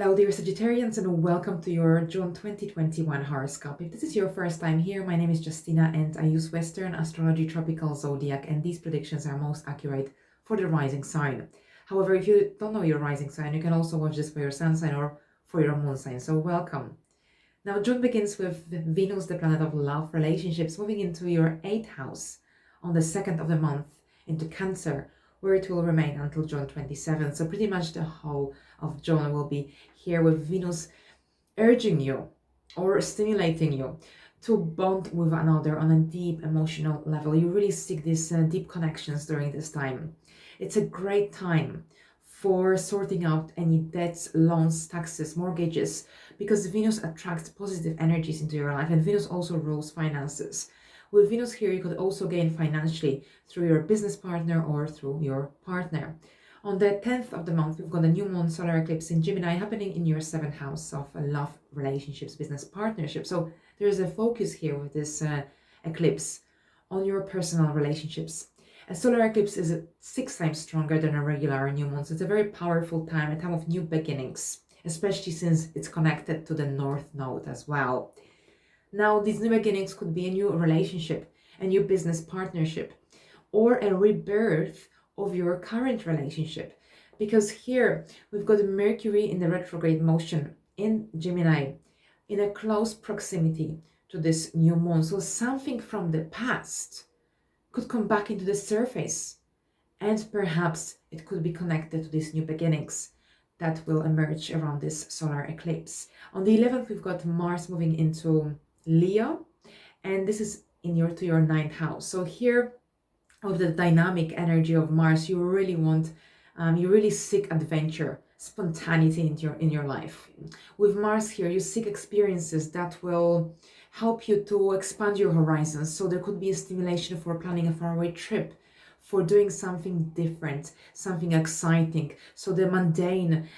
Hello dear Sagittarians and welcome to your June 2021 horoscope. If this is your first time here, my name is Justina and I use Western Astrology Tropical Zodiac, and these predictions are most accurate for the rising sign. However, if you don't know your rising sign, you can also watch this for your sun sign or for your moon sign, so welcome. Now June begins with Venus, the planet of love, relationships, moving into your 8th house on the 2nd of the month into Cancer, where it will remain until June 27th. So pretty much the whole of June will be here with Venus urging you or stimulating you to bond with another on a deep emotional level. You really seek these deep connections during this time. It's a great time for sorting out any debts, loans, taxes, mortgages, because Venus attracts positive energies into your life, and Venus also rules finances. With Venus here, you could also gain financially through your business partner or through your partner. On the 10th of the month, we've got a new moon solar eclipse in Gemini happening in your 7th house of love, relationships, business partnership. So there's a focus here with this eclipse on your personal relationships. A solar eclipse is 6 times stronger than a regular new moon. So it's a very powerful time, a time of new beginnings, especially since it's connected to the North Node as well. Now, these new beginnings could be a new relationship, a new business partnership, or a rebirth of your current relationship. Because here we've got Mercury in the retrograde motion in Gemini in a close proximity to this new moon. So something from the past could come back into the surface, and perhaps it could be connected to these new beginnings that will emerge around this solar eclipse. On the 11th, we've got Mars moving into Leo, and this is in your 9th house. So here, with the dynamic energy of Mars, you really want, you really seek adventure, spontaneity in your life. With Mars here, you seek experiences that will help you to expand your horizons. So there could be a stimulation for planning a faraway trip, for doing something different, something exciting. So the mundane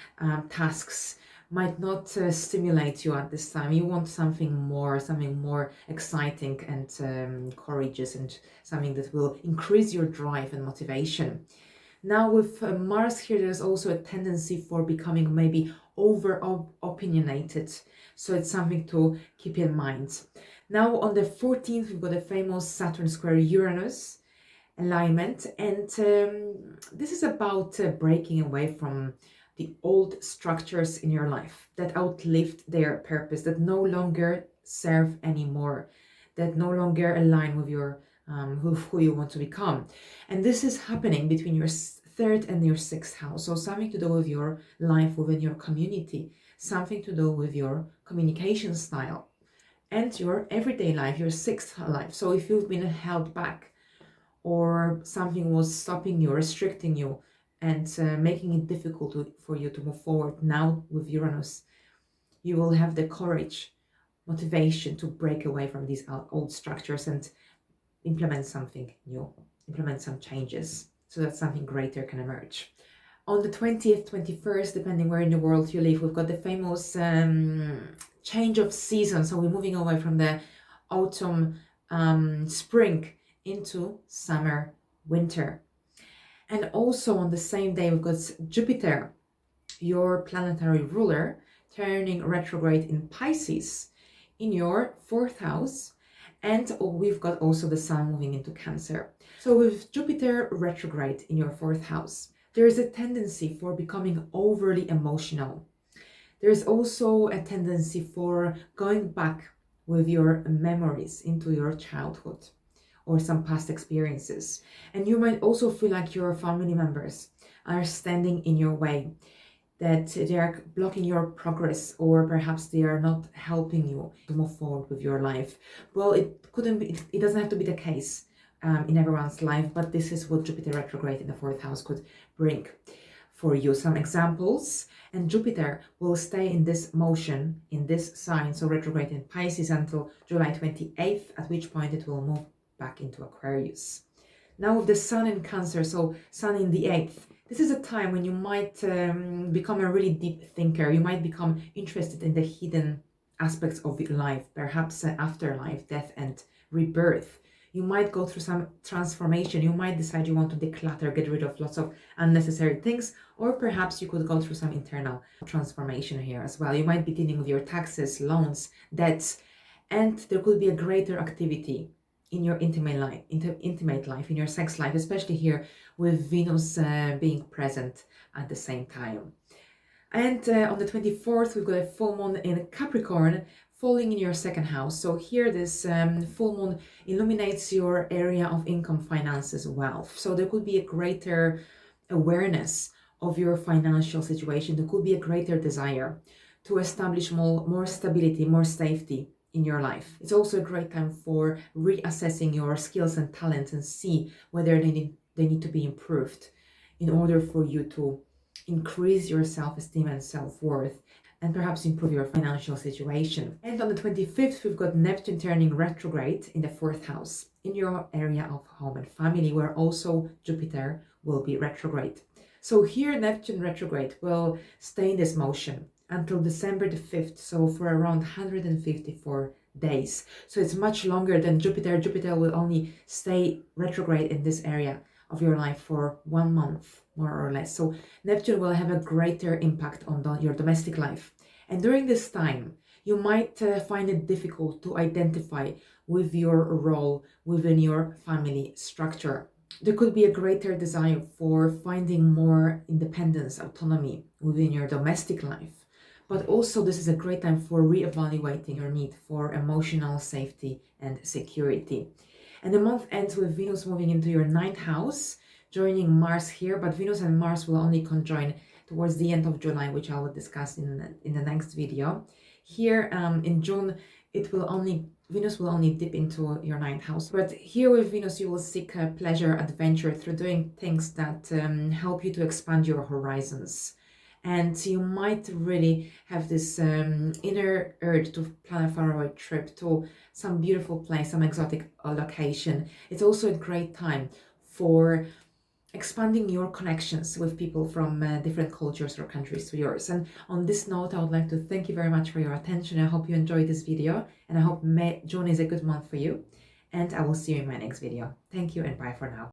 tasks might not stimulate you at this time. You want something more exciting and courageous, and something that will increase your drive and motivation. Now with Mars here, there's also a tendency for becoming maybe over opinionated. So it's something to keep in mind. Now on the 14th, we've got a famous Saturn square Uranus alignment, and this is about breaking away from the old structures in your life that outlived their purpose, that no longer serve anymore, that no longer align with your with who you want to become. And this is happening between your 3rd and your 6th house. So something to do with your life within your community, something to do with your communication style and your everyday life, your 6th life. So if you've been held back, or something was stopping you, restricting you, and making it difficult for you to move forward, now with Uranus, you will have the courage, motivation to break away from these old structures and implement something new, implement some changes, so that something greater can emerge. On the 20th, 21st, depending where in the world you live, we've got the famous change of season. So we're moving away from the autumn, spring, into summer, winter. And also on the same day, we've got Jupiter, your planetary ruler, turning retrograde in Pisces in your 4th house. And we've got also the Sun moving into Cancer. So with Jupiter retrograde in your 4th house, there is a tendency for becoming overly emotional. There's also a tendency for going back with your memories into your childhood or some past experiences. And you might also feel like your family members are standing in your way, that they are blocking your progress, or perhaps they are not helping you to move forward with your life. Well, it doesn't have to be the case in everyone's life, but this is what Jupiter retrograde in the 4th house could bring for you. Some examples, and Jupiter will stay in this motion, in this sign, so retrograde in Pisces until July 28th, at which point it will move back into Aquarius. Now with the Sun in Cancer, so Sun in the 8th, this is a time when you might become a really deep thinker. You might become interested in the hidden aspects of your life, perhaps afterlife, death and rebirth. You might go through some transformation. You might decide you want to declutter, get rid of lots of unnecessary things, or perhaps you could go through some internal transformation here as well. You might be dealing with your taxes, loans, debts, and there could be a greater activity in your intimate life, in your sex life, especially here with Venus being present at the same time. And on the 24th, we've got a full moon in Capricorn falling in your second house. So here this full moon illuminates your area of income, finances, wealth. So there could be a greater awareness of your financial situation. There could be a greater desire to establish more stability, more safety in your life. It's also a great time for reassessing your skills and talents and see whether they need to be improved in order for you to increase your self-esteem and self-worth, and perhaps improve your financial situation. And on the 25th, we've got Neptune turning retrograde in the 4th house, in your area of home and family, where also Jupiter will be retrograde. So here, Neptune retrograde will stay in this motion until December the 5th, so for around 154 days. So it's much longer than Jupiter. Jupiter will only stay retrograde in this area of your life for 1 month, more or less. So Neptune will have a greater impact on your domestic life. And during this time, you might find it difficult to identify with your role within your family structure. There could be a greater desire for finding more independence, autonomy within your domestic life. But also this is a great time for reevaluating your need for emotional safety and security. And the month ends with Venus moving into your 9th house, joining Mars here, but Venus and Mars will only conjoin towards the end of July, which I will discuss in the next video. Here in June, Venus will only dip into your 9th house. But here with Venus, you will seek pleasure, adventure through doing things that help you to expand your horizons. And you might really have this inner urge to plan a faraway trip to some beautiful place, some exotic location. It's also a great time for expanding your connections with people from different cultures or countries to yours. And on this note, I would like to thank you very much for your attention. I hope you enjoyed this video, and I hope June is a good month for you. And I will see you in my next video. Thank you and bye for now.